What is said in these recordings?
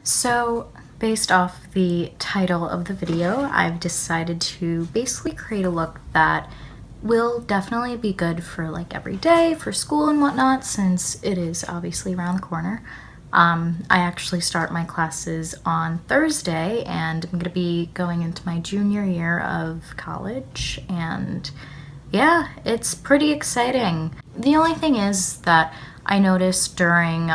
So, based off the title of the video, I've decided to basically create a look that will definitely be good for like every day, for school and whatnot, since it is obviously around the corner. I actually start my classes on Thursday, and I'm going to be going into my junior year of college, and yeah, it's pretty exciting. The only thing is that I noticed during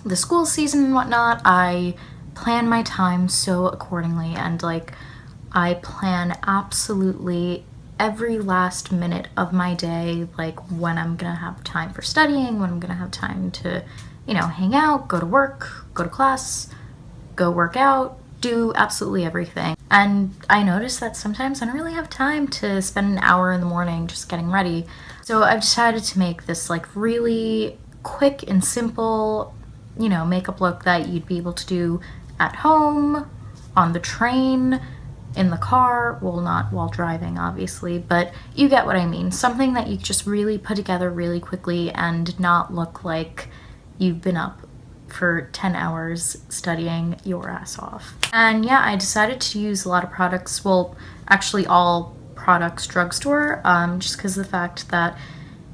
the school season and whatnot, I plan my time so accordingly, and like I plan absolutely every last minute of my day, like when I'm gonna have time for studying, when I'm gonna have time to, you know, hang out, go to work, go to class, go work out, do absolutely everything. And I noticed that sometimes I don't really have time to spend an hour in the morning just getting ready. So I've decided to make this like really quick and simple, you know, makeup look that you'd be able to do at home, on the train, in the car, well, not while driving obviously, but you get what I mean. Something that you just really put together really quickly and not look like you've been up for 10 hours studying your ass off. And yeah, I decided to use a lot of products, well, actually all products drugstore, just because of the fact that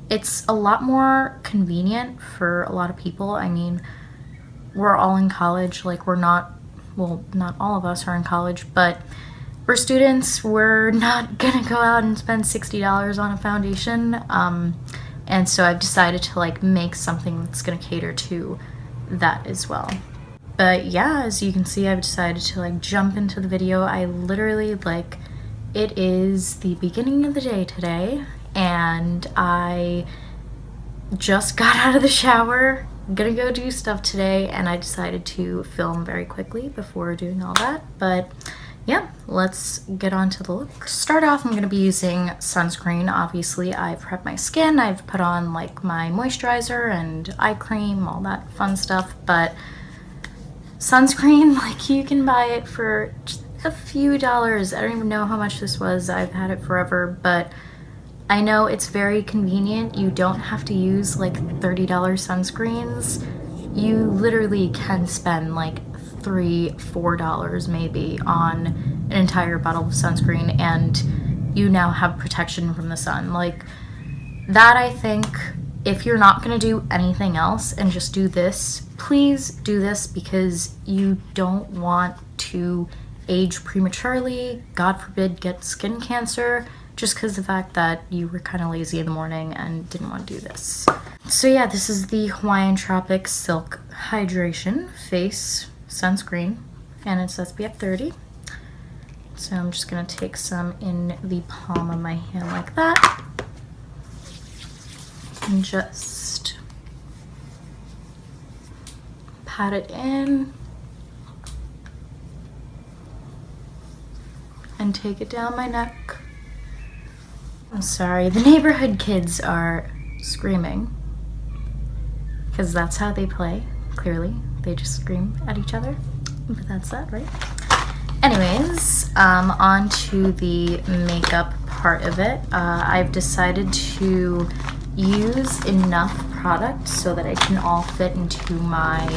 it's a lot more convenient for a lot of people. I mean, we're all in college, like we're not, well, not all of us are in college, but we're students, we're not gonna go out and spend $60 on a foundation, and so I've decided to like make something that's gonna cater to that as well. But yeah, as you can see, I've decided to like jump into the video. I literally, like, it is the beginning of the day today, and I just got out of the shower. I'm gonna go do stuff today, and I decided to film very quickly before doing all that. But yeah, let's get on to the look. To start off, I'm gonna be using sunscreen. Obviously, I've prepped my skin. I've put on like my moisturizer and eye cream, all that fun stuff. But sunscreen, like, you can buy it for just a few dollars. I don't even know how much this was. I've had it forever, but I know it's very convenient. You don't have to use like $30 sunscreens. You literally can spend like $3-4 maybe on an entire bottle of sunscreen, and you now have protection from the sun. Like that, I think if you're not gonna do anything else and just do this, please do this, because you don't want to age prematurely, God forbid get skin cancer, just because of the fact that you were kind of lazy in the morning and didn't want to do this. So yeah, this is the Hawaiian Tropic Silk Hydration Face Sunscreen, and it's SPF 30. So I'm just gonna take some in the palm of my hand like that, and just pat it in and take it down my neck. I'm sorry, the neighborhood kids are screaming because that's how they play, clearly. They just scream at each other, but that's that, right? Anyways, on to the makeup part of it. I've decided to use enough product so that it can all fit into my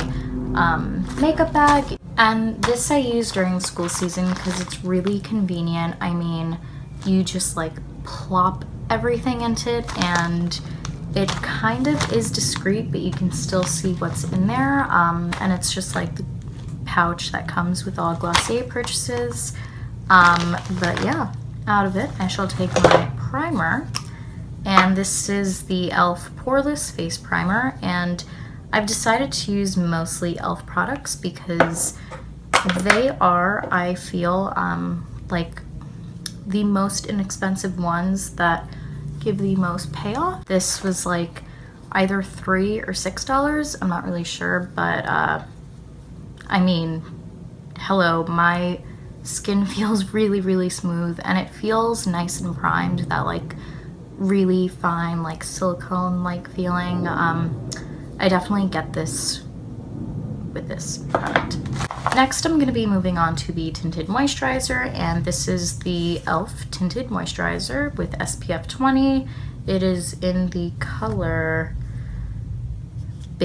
makeup bag. And this I use during the school season because it's really convenient. I mean, you just like plop everything into it, and it kind of is discreet, but you can still see what's in there. And it's just like the pouch that comes with all Glossier purchases. But yeah, out of it, I shall take my primer. And this is the e.l.f. Poreless Face Primer. And I've decided to use mostly e.l.f. products because they are, I feel, like the most inexpensive ones that give the most payoff. This was like either $3 or $6. I'm not really sure, but I mean, hello, my skin feels really, really smooth, and it feels nice and primed, that like really fine, like silicone-like feeling. I definitely get this with this product. Next, I'm going to be moving on to the Tinted Moisturizer, and this is the e.l.f. Tinted Moisturizer with SPF 20. It is in the color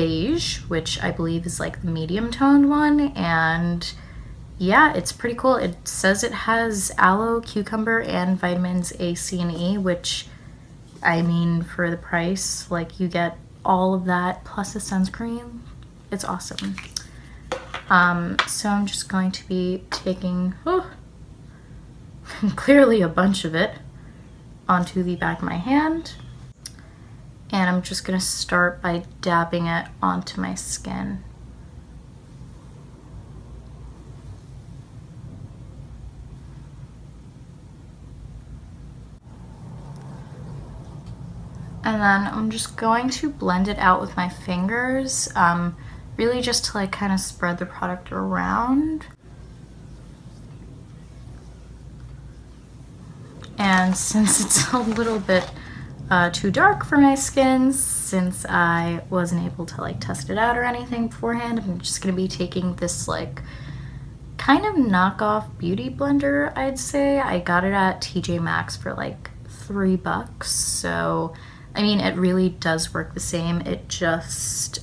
Beige, which I believe is like the medium toned one, and yeah, it's pretty cool. It says it has aloe, cucumber, and vitamins A, C, and E, which, I mean, for the price, like, you get all of that plus a sunscreen. It's awesome. So I'm just going to be taking clearly a bunch of it onto the back of my hand, and I'm just gonna start by dabbing it onto my skin. And then I'm just going to blend it out with my fingers, really just to like kind of spread the product around. And since it's a little bit too dark for my skin, since I wasn't able to like test it out or anything beforehand, I'm just gonna be taking this like kind of knockoff beauty blender, I'd say. I got it at TJ Maxx for like $3, so I mean, it really does work the same. It just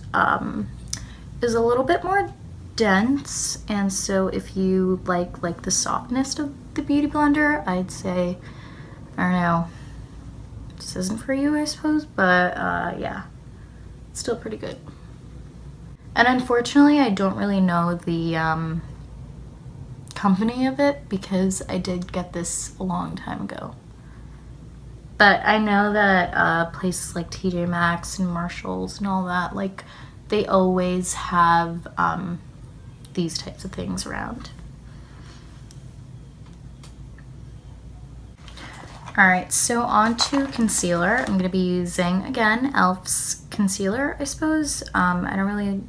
is a little bit more dense, and so if you like the softness of the beauty blender, I'd say, I don't know, this isn't for you, I suppose, but yeah, it's still pretty good. And unfortunately, I don't really know the company of it because I did get this a long time ago. But I know that places like TJ Maxx and Marshalls and all that, like, they always have these types of things around. Alright, so on to concealer. I'm going to be using, again, e.l.f.'s concealer, I suppose. I don't really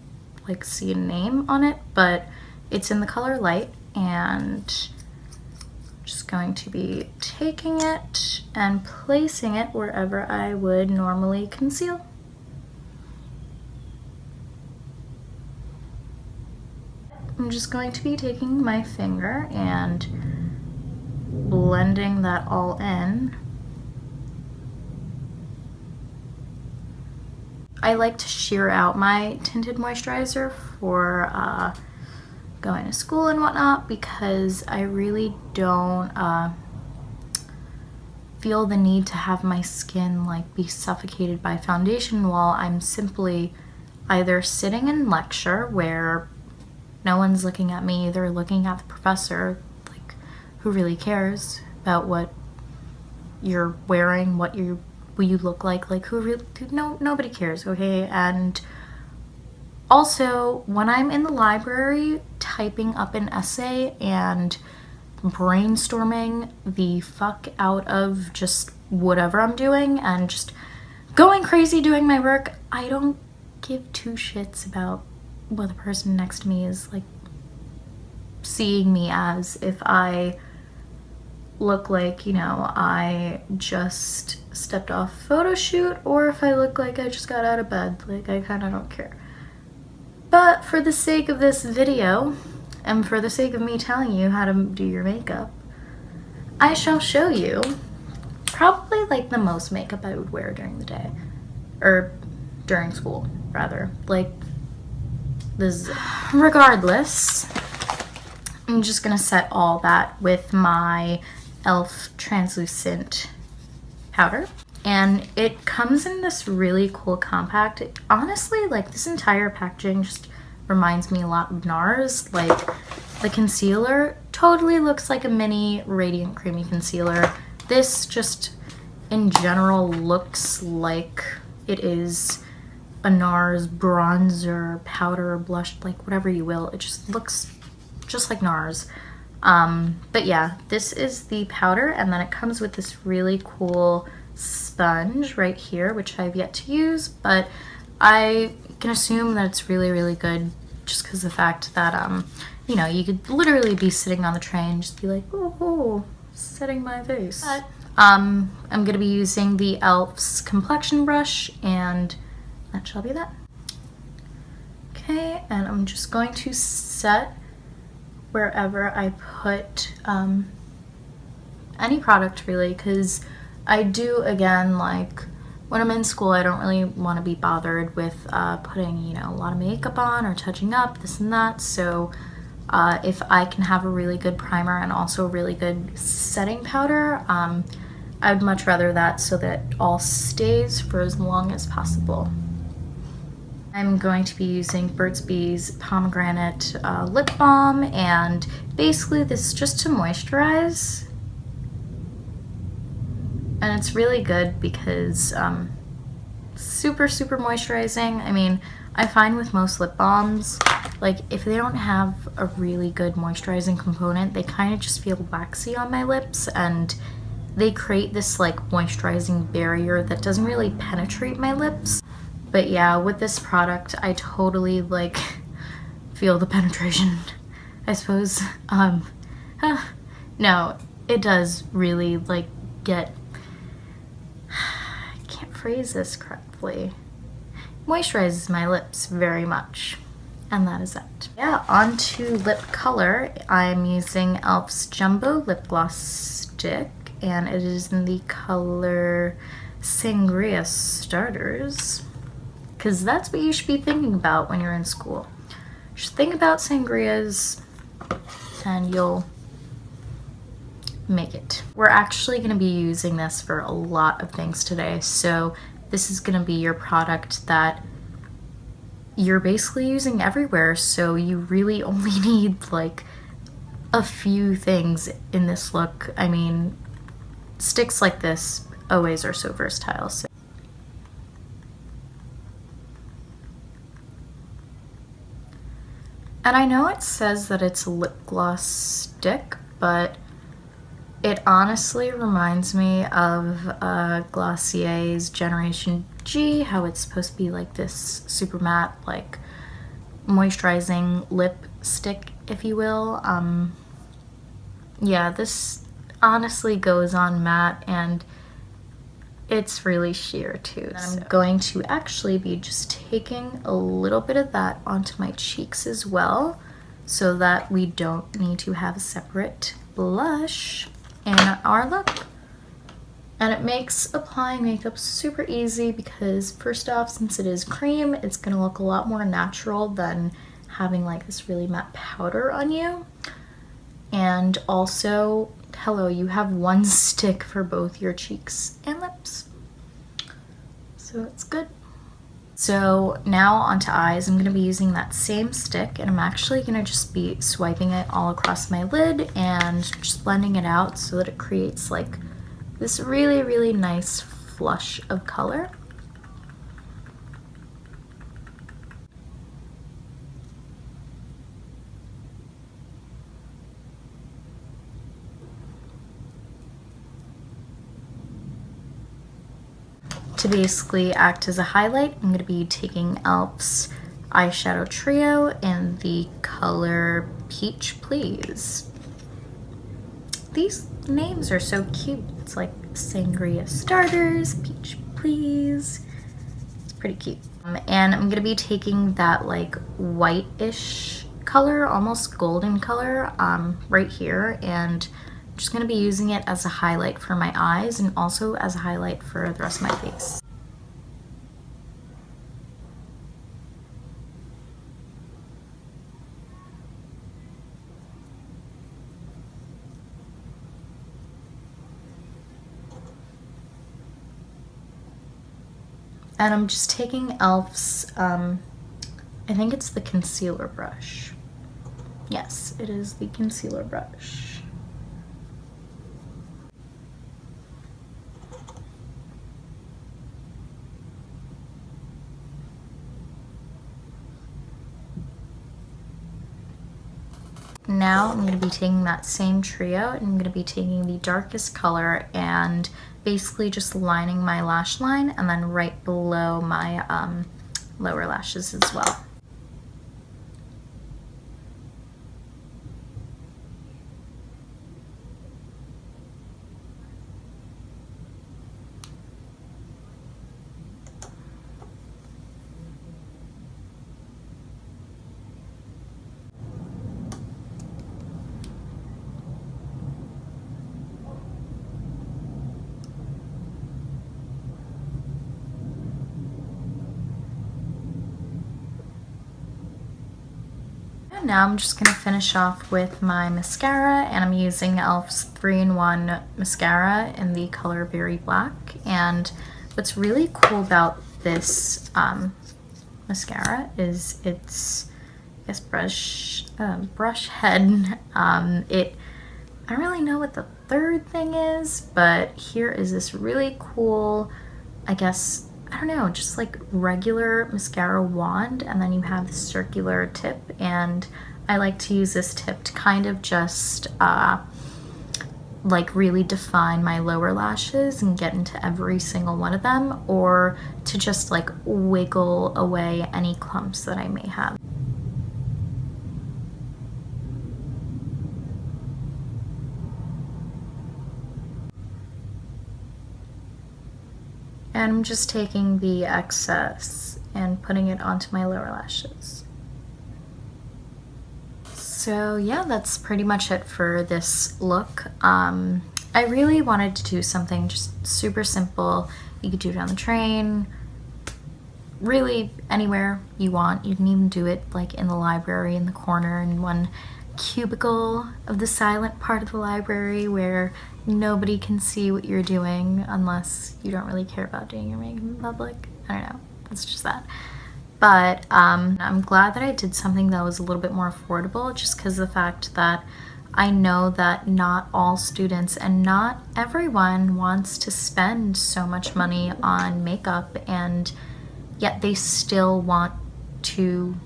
like see a name on it, but it's in the color Light, and just going to be taking it and placing it wherever I would normally conceal. I'm just going to be taking my finger and blending that all in. I like to sheer out my tinted moisturizer for going to school and whatnot, because I really don't feel the need to have my skin like be suffocated by foundation while I'm simply either sitting in lecture where no one's looking at me, they're looking at the professor, like, who really cares about what you're wearing, what you look like who really, nobody cares, okay? And also, when I'm in the library typing up an essay and brainstorming the fuck out of just whatever I'm doing and just going crazy doing my work, I don't give two shits about what the person next to me is like seeing me as. If I look like, you know, I just stepped off a photo shoot, or if I look like I just got out of bed, like, I kind of don't care. But for the sake of this video, and for the sake of me telling you how to do your makeup, I shall show you probably like the most makeup I would wear during the day, or during school, rather. Like, this, regardless, I'm just gonna set all that with my e.l.f. translucent powder. And it comes in this really cool compact. Honestly, like, this entire packaging just reminds me a lot of NARS. Like, the concealer totally looks like a mini Radiant Creamy Concealer. This just, in general, looks like it is a NARS bronzer, powder, blush, like, whatever you will. It just looks just like NARS. But yeah, this is the powder, and then it comes with this really cool sponge right here, which I've yet to use, but I can assume that it's really, really good just because the fact that, you know, you could literally be sitting on the train and just be like, oh, setting my face. But, I'm going to be using the e.l.f.'s complexion brush, and that shall be that. Okay, and I'm just going to set wherever I put any product, really, because I do, again, like, when I'm in school, I don't really want to be bothered with putting, you know, a lot of makeup on or touching up, this and that. So if I can have a really good primer and also a really good setting powder, I'd much rather that so that all stays for as long as possible. I'm going to be using Burt's Bees Pomegranate Lip Balm, and basically this is just to moisturize. And it's really good because super moisturizing. I mean, I find with most lip balms, like if they don't have a really good moisturizing component, they kind of just feel waxy on my lips, and they create this like moisturizing barrier that doesn't really penetrate my lips. But yeah, with this product, I totally like feel the penetration, I suppose. No, it does really like get, I can't phrase this correctly, moisturizes my lips very much. And that is it. Yeah, on to lip color. I'm using e.l.f.'s Jumbo Lip Gloss Stick, and it is in the color Sangria Starters, because that's what you should be thinking about when you're in school. Just think about sangrias and you'll make it. We're actually going to be using this for a lot of things today, so this is going to be your product that you're basically using everywhere, so you really only need like a few things in this look. I mean, sticks like this always are so versatile. So. And I know it says that it's a lip gloss stick, but it honestly reminds me of Glossier's Generation G, how it's supposed to be like this super matte, like moisturizing lipstick, if you will. Yeah, this honestly goes on matte, and it's really sheer too. I'm going to actually be just taking a little bit of that onto my cheeks as well, so that we don't need to have a separate blush in our look. And it makes applying makeup super easy because first off, since it is cream, it's gonna look a lot more natural than having like this really matte powder on you. And also, hello, you have one stick for both your cheeks and lips. So it's good. So now onto eyes. I'm gonna be using that same stick, and I'm actually gonna just be swiping it all across my lid and just blending it out so that it creates like this really nice flush of color. To basically act as a highlight, I'm going to be taking e.l.f.'s eyeshadow trio in the color Peach Please. These names are so cute. It's like Sangria Starters, Peach Please. It's pretty cute. And I'm going to be taking that like white-ish color, almost golden color, right here, and just going to be using it as a highlight for my eyes and also as a highlight for the rest of my face. And I'm just taking e.l.f.'s, I think it's the concealer brush. Yes, it is the concealer brush. Now I'm going to be taking that same trio, and I'm going to be taking the darkest color and basically just lining my lash line and then right below my lower lashes as well. And now I'm just going to finish off with my mascara, and I'm using e.l.f.'s 3-in-1 mascara in the color Very Black. And what's really cool about this mascara is its, I guess, brush head. I don't really know what the third thing is, but here is this really cool, I guess, I don't know, just like regular mascara wand, and then you have the circular tip, and I like to use this tip to kind of just like really define my lower lashes and get into every single one of them, or to just like wiggle away any clumps that I may have. And I'm just taking the excess and putting it onto my lower lashes. So yeah, that's pretty much it for this look. I really wanted to do something just super simple. You could do it on the train, really anywhere you want. You can even do it like in the library in the corner in one cubicle of the silent part of the library where nobody can see what you're doing unless you don't really care about doing your makeup in public. I don't know, that's just that. But I'm glad that I did something that was a little bit more affordable, just because of the fact that I know that not all students and not everyone wants to spend so much money on makeup, and yet they still want to,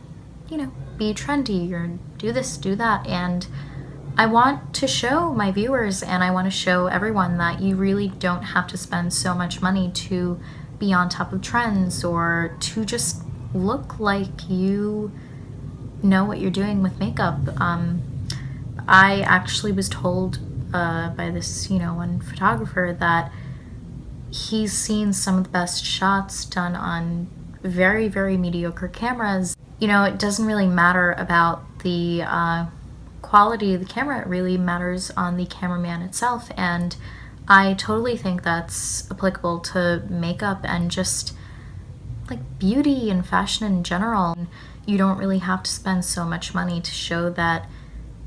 you know, be trendy or do this, do that. And I want to show my viewers, and I want to show everyone that you really don't have to spend so much money to be on top of trends or to just look like you know what you're doing with makeup. I actually was told by this, you know, one photographer that he's seen some of the best shots done on very, very mediocre cameras. You know, it doesn't really matter about the quality of the camera, it really matters on the cameraman itself. And I totally think that's applicable to makeup and just like beauty and fashion in general. You don't really have to spend so much money to show that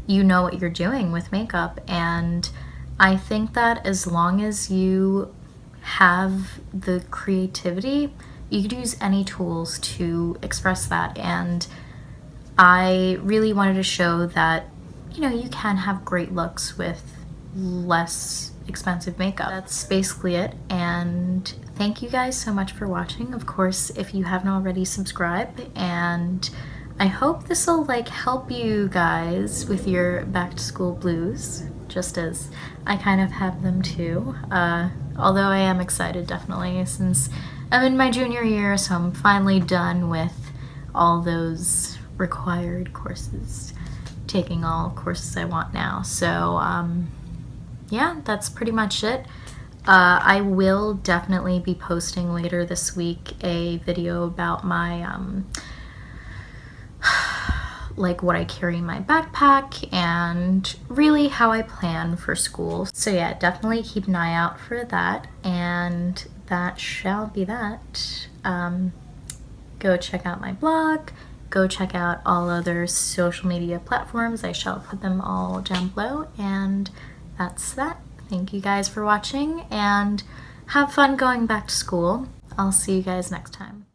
you know what you're doing with makeup. And I think that as long as you have the creativity, you could use any tools to express that. And I really wanted to show that, you know, you can have great looks with less expensive makeup. That's basically it, and thank you guys so much for watching. Of course, if you haven't already, subscribe, and I hope this will like help you guys with your back to school blues, just as I kind of have them too. Although I am excited, definitely, since I'm in my junior year, so I'm finally done with all those required courses, taking all courses I want now. So yeah, that's pretty much it. I will definitely be posting later this week a video about my like what I carry in my backpack and really how I plan for school. So yeah, definitely keep an eye out for that, and that shall be that. Go check out my blog, go check out all other social media platforms. I shall put them all down below, and that's that. Thank you guys for watching, and have fun going back to school. I'll see you guys next time.